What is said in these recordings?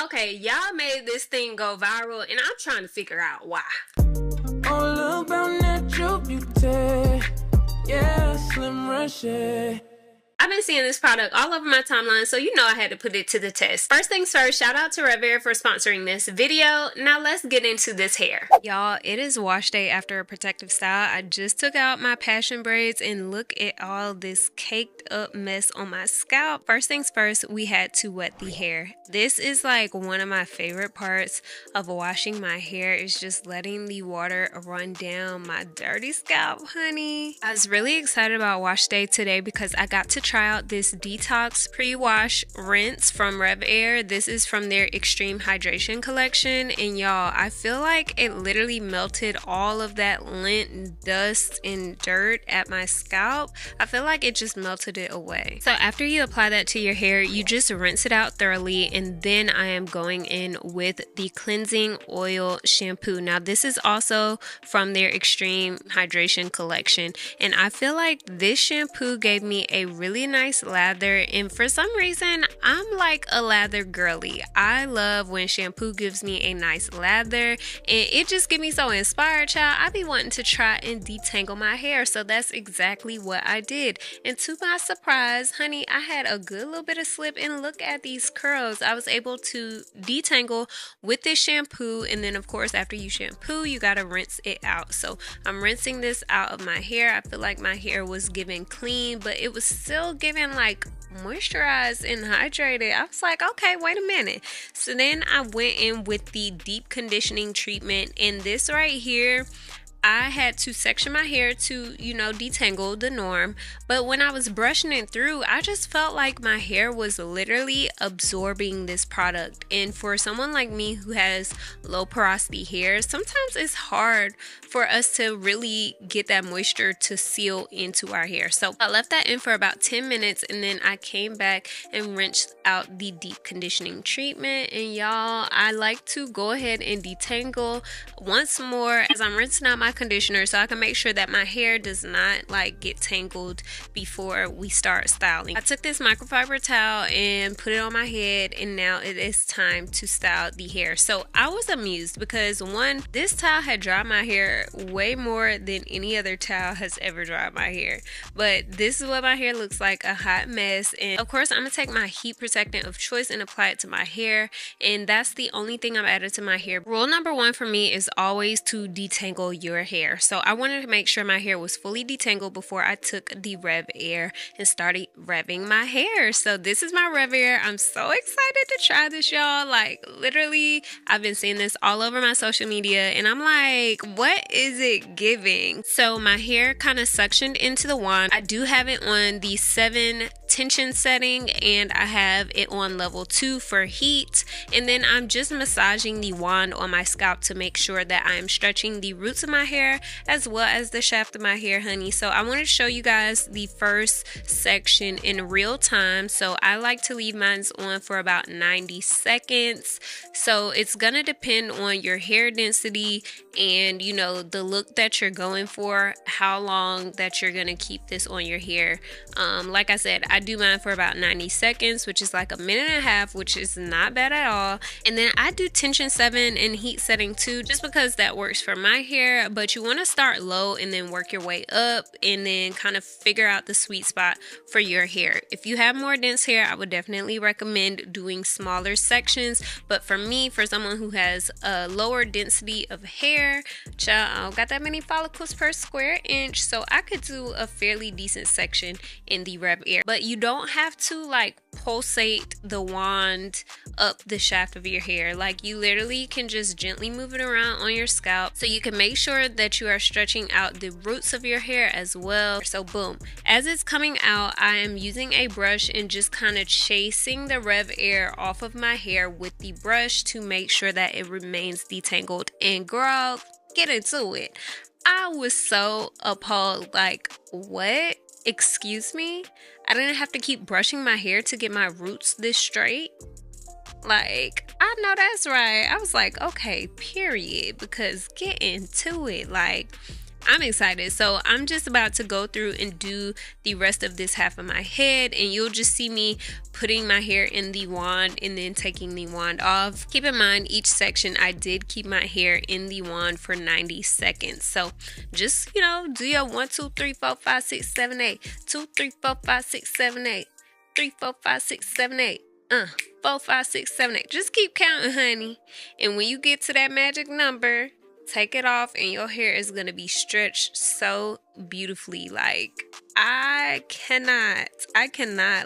Okay, y'all made this thing go viral, and I'm trying to figure out why. All about natural beauty. Yeah, Slim Rushy. I've been seeing this product all over my timeline, so you know I had to put it to the test. First things first, shout out to RevAir for sponsoring this video. Now let's get into this hair. Y'all, it is wash day after a protective style. I just took out my passion braids and look at all this caked up mess on my scalp. First things first, we had to wet the hair. This is like one of my favorite parts of washing my hair, is just letting the water run down my dirty scalp, honey. I was really excited about wash day today because I got to try out this detox pre-wash rinse from RevAir. This is from their extreme hydration collection, and y'all, I feel like it literally melted all of that lint, dust, and dirt at my scalp. I feel like it just melted it away. So after you apply that to your hair, you just rinse it out thoroughly, and then I am going in with the cleansing oil shampoo. Now this is also from their extreme hydration collection, and I feel like this shampoo gave me a really nice lather, and for some reason I'm like a lather girly. I love when shampoo gives me a nice lather, and it just gives me so inspired, child. I be wanting to try and detangle my hair, so that's exactly what I did. And to my surprise, honey, I had a good little bit of slip, and look at these curls. I was able to detangle with this shampoo, and then of course after you shampoo, you gotta rinse it out. So I'm rinsing this out of my hair. I feel like my hair was giving clean, but it was still giving like moisturized and hydrated. I was like, okay, wait a minute. So then I went in with the deep conditioning treatment, and this right here, I had to section my hair to, you know, detangle the norm. But when I was brushing it through, I just felt like my hair was literally absorbing this product. And for someone like me who has low porosity hair, sometimes it's hard for us to really get that moisture to seal into our hair. So I left that in for about 10 minutes, and then I came back and rinsed out the deep conditioning treatment. And y'all, I like to go ahead and detangle once more as I'm rinsing out my conditioner, so I can make sure that my hair does not like get tangled before we start styling. I took this microfiber towel and put it on my head, and now it is time to style the hair. So I was amused because one, this towel had dried my hair way more than any other towel has ever dried my hair. But this is what my hair looks like, a hot mess. And of course I'm gonna take my heat protectant of choice and apply it to my hair, and that's the only thing I've added to my hair. Rule number one for me is always to detangle your hair. So I wanted to make sure my hair was fully detangled before I took the RevAir and started revving my hair. So this is my RevAir. I'm so excited to try this, y'all. Like literally, I've been seeing this all over my social media, and I'm like, what is it giving? So my hair kind of suctioned into the wand. I do have it on the 7 tension setting, and I have it on level 2 for heat. And then I'm just massaging the wand on my scalp to make sure that I'm stretching the roots of my hair as well as the shaft of my hair, honey. So I want to show you guys the first section in real time. So I like to leave mine on for about 90 seconds. So it's gonna depend on your hair density and, you know, the look that you're going for, how long that you're gonna keep this on your hair. Like I said, I do mine for about 90 seconds, which is like a minute and a half, which is not bad at all. And then I do tension 7 and heat setting 2 just because that works for my hair. But you want to start low and then work your way up, and then kind of figure out the sweet spot for your hair. If you have more dense hair, I would definitely recommend doing smaller sections. But for me, for someone who has a lower density of hair, child, I don't got that many follicles per square inch, so I could do a fairly decent section in the RevAir. But you don't have to like pulsate the wand up the shaft of your hair. Like you literally can just gently move it around on your scalp, so you can make sure that you are stretching out the roots of your hair as well. So boom, as it's coming out, I am using a brush and just kind of chasing the RevAir off of my hair with the brush to make sure that it remains detangled. And girl, get into it. I was so appalled, like, what? Excuse me? I didn't have to keep brushing my hair to get my roots this straight? Like, I know that's right. I was like, okay, period, because get into it. Like, I'm excited. So I'm just about to go through and do the rest of this half of my head, and you'll just see me putting my hair in the wand and then taking the wand off. Keep in mind, each section I did keep my hair in the wand for 90 seconds. So just, do your 1, 2, 3, 4, 5, 6, 7, 8, 2, 3, 4, 5, 6, 7, 8, 3, 4, 5, 6, 7, 8. 4, 5, 6, 7, 8. Just keep counting, honey. And when you get to that magic number, take it off and your hair is going to be stretched so beautifully. Like, I cannot,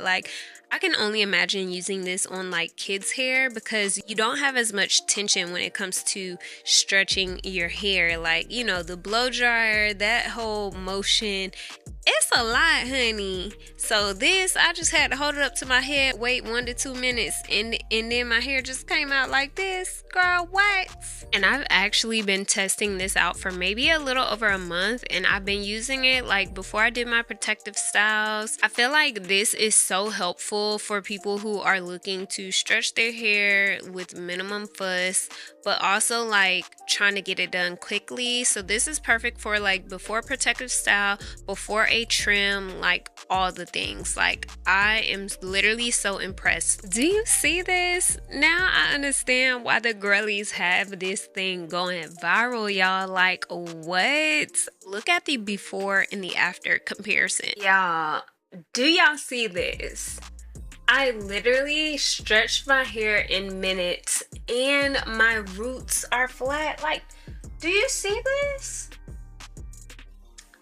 like, I can only imagine using this on like kids' hair because you don't have as much tension when it comes to stretching your hair. Like, the blow dryer, that whole motion, it's a lot, honey. So this, I just had to hold it up to my head, wait 1 to 2 minutes, and then my hair just came out like this. Girl, what? And I've actually been testing this out for maybe a little over a month, and I've been using it like before I did my protective styles. I feel like this is so helpful for people who are looking to stretch their hair with minimum fuss, but also like trying to get it done quickly. So this is perfect for like before protective style, before a trim, like all the things. Like, I am literally so impressed. Do you see this? Now I understand why the girlies have this thing going viral, y'all. Like, what? Look at the before and the after comparison. Y'all, do y'all see this? I literally stretched my hair in minutes and my roots are flat. Like, do you see this?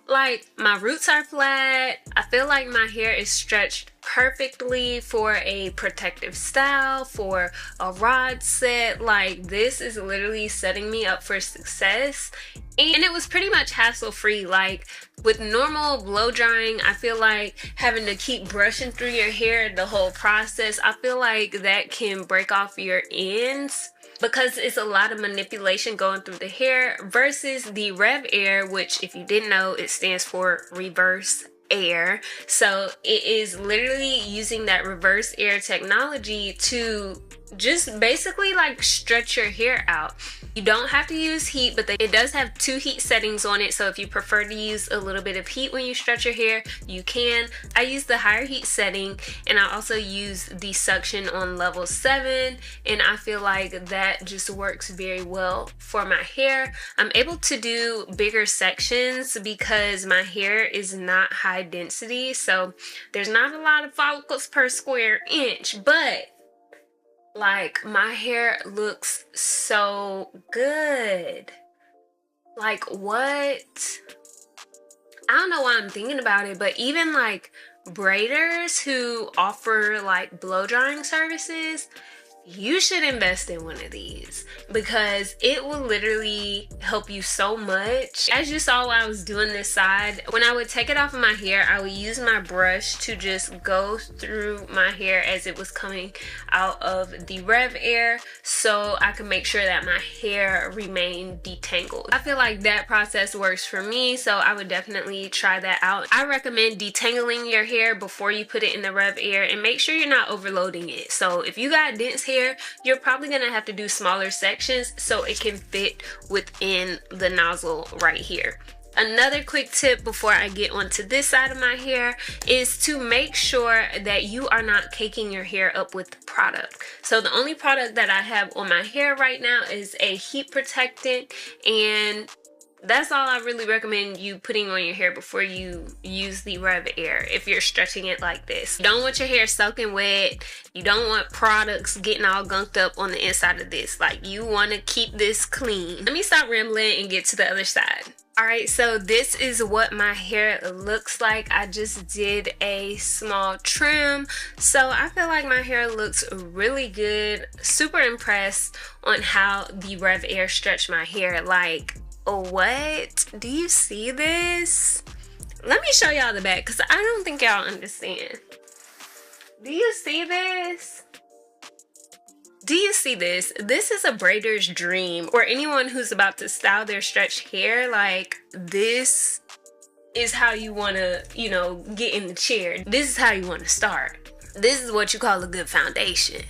Like, my roots are flat. I feel like my hair is stretched perfectly for a protective style, for a rod set. Like, this is literally setting me up for success. And it was pretty much hassle-free. Like, with normal blow drying, I feel like having to keep brushing through your hair the whole process, I feel like that can break off your ends because it's a lot of manipulation going through the hair versus the RevAir, which, if you didn't know, it stands for reverse air. So it is literally using that reverse air technology to just basically like stretch your hair out. You don't have to use heat, but it does have 2 heat settings on it. So if you prefer to use a little bit of heat when you stretch your hair, you can. I use the higher heat setting, and I also use the suction on level 7, and I feel like that just works very well for my hair. I'm able to do bigger sections because my hair is not high density, so there's not a lot of follicles per square inch, but like, my hair looks so good. Like, what? I don't know why I'm thinking about it, but even like braiders who offer like blow drying services, you should invest in one of these because it will literally help you so much. As you saw while I was doing this side, when I would take it off of my hair, I would use my brush to just go through my hair as it was coming out of the RevAir so I could make sure that my hair remained detangled. I feel like that process works for me, so I would definitely try that out. I recommend detangling your hair before you put it in the RevAir and make sure you're not overloading it. So if you got dense hair, you're probably gonna have to do smaller sections so it can fit within the nozzle right here. Another quick tip before I get onto this side of my hair is to make sure that you are not caking your hair up with product. So the only product that I have on my hair right now is a heat protectant, and that's all I really recommend you putting on your hair before you use the RevAir if you're stretching it like this. You don't want your hair soaking wet. You don't want products getting all gunked up on the inside of this. Like, you want to keep this clean. Let me stop rambling and get to the other side. Alright, so this is what my hair looks like. I just did a small trim, so I feel like my hair looks really good. Super impressed on how the RevAir stretched my hair. Like, what? Do you see this? Let me show y'all the back because I don't think y'all understand. Do you see this? Do you see this? This is a braider's dream, or anyone who's about to style their stretched hair. Like, this is how you want to, get in the chair. This is how you want to start. This is what you call a good foundation.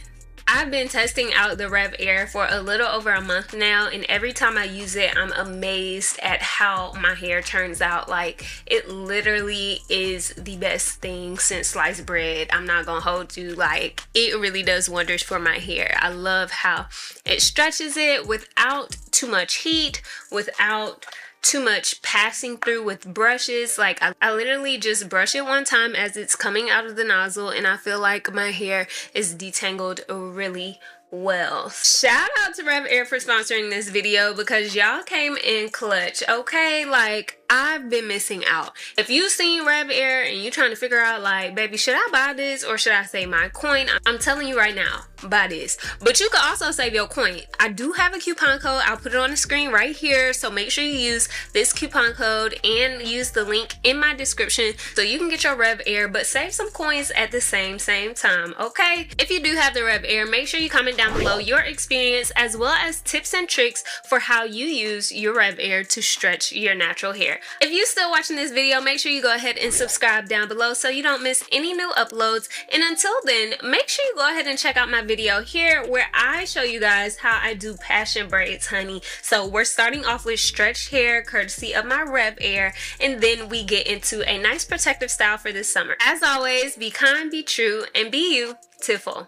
I've been testing out the RevAir for a little over a month now, and every time I use it, I'm amazed at how my hair turns out. Like, it literally is the best thing since sliced bread. I'm not gonna hold you. Like, it really does wonders for my hair. I love how it stretches it without too much heat, without too much passing through with brushes. Like, I literally just brush it one time as it's coming out of the nozzle, and I feel like my hair is detangled really well. Shout out to RevAir for sponsoring this video, because y'all came in clutch, okay? Like, I've been missing out. If you've seen RevAir and you're trying to figure out, like, baby, should I buy this or should I save my coin? I'm telling you right now, buy this. But you can also save your coin. I do have a coupon code. I'll put it on the screen right here. So make sure you use this coupon code and use the link in my description so you can get your RevAir, but save some coins at the same time, okay? If you do have the RevAir, make sure you comment down below your experience as well as tips and tricks for how you use your RevAir to stretch your natural hair. If you're still watching this video, make sure you go ahead and subscribe down below so you don't miss any new uploads. And until then, make sure you go ahead and check out my video here where I show you guys how I do passion braids, honey. So we're starting off with stretched hair courtesy of my RevAir, and then we get into a nice protective style for this summer. As always, be kind, be true, and be you, Tiffle.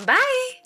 Bye!